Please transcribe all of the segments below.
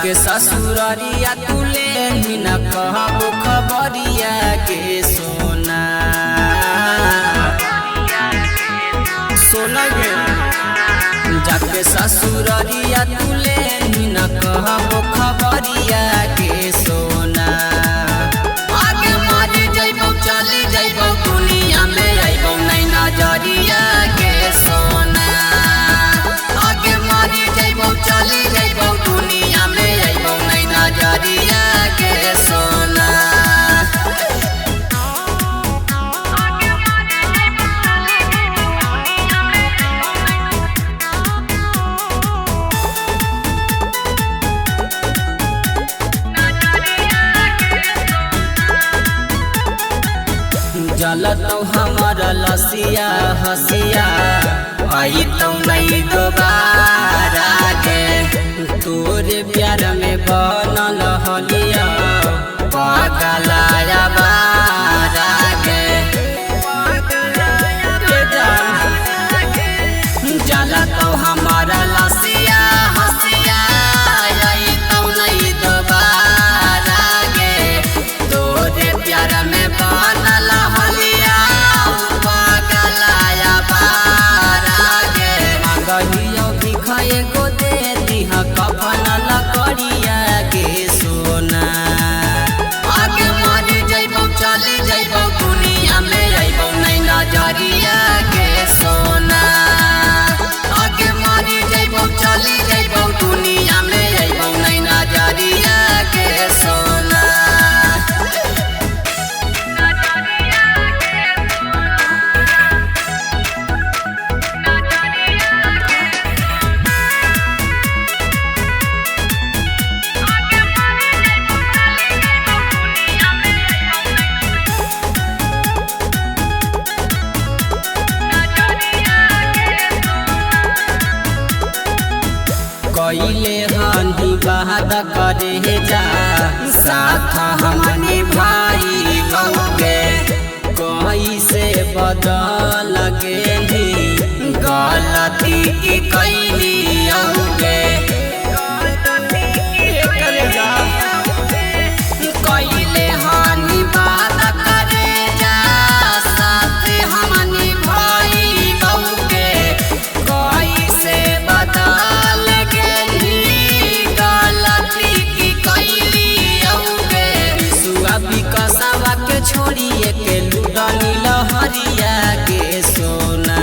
जाके ससुररिया तुले न कहबो खबरिया के सोना सोना गे जाके ससुररिया तुले न कहबो खबरिया के सोना आगे मारे जइबो चले जइबो दुनिया में आइबो नहीं नजरिया के सोना आगे मारे जइबो चले जइबो दुनिया में आइबो नहीं नजरिया के सोना जलतो हमारा लसिया हसिया आई तो नहीं दोबारा के तोरे प्यार में बनल हलिया पागलाया बारा के जलतो हमारा लसिया हसिया आई तो नहीं दोबारा के तोरे प्यार में बनल गो दे दिहा कफन लकड़िया के सोना आगे मर जइबो चले जइबो दुनिया में आइबो नहीं नजरिया के सोना आगे मर जइबो चले जइबो दुनिया में आइबो नहीं नजरिया के सोना कइले हनी बात करे जा साथ हमने भाई गौगे कैसे बदल गेली गलती की कैली औगे कइले हनी बात करे जा साथ हमने भाई गौगे कैसे बदल छोड़िए के लुटनी लहरिया के सोना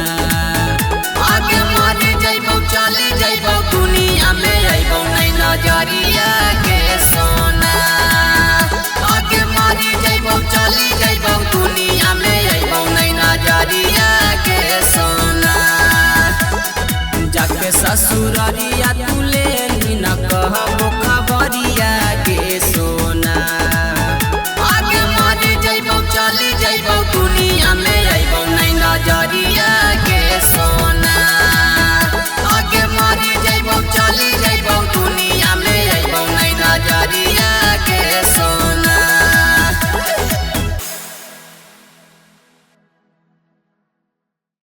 आगे मर जइबो चले जइबो दुनिया में आइबो नहीं नजरिया के सोना आगे मर जइबो चले जइबो दुनिया में आइबो नहीं नजरिया के सोना जाके ससुररिया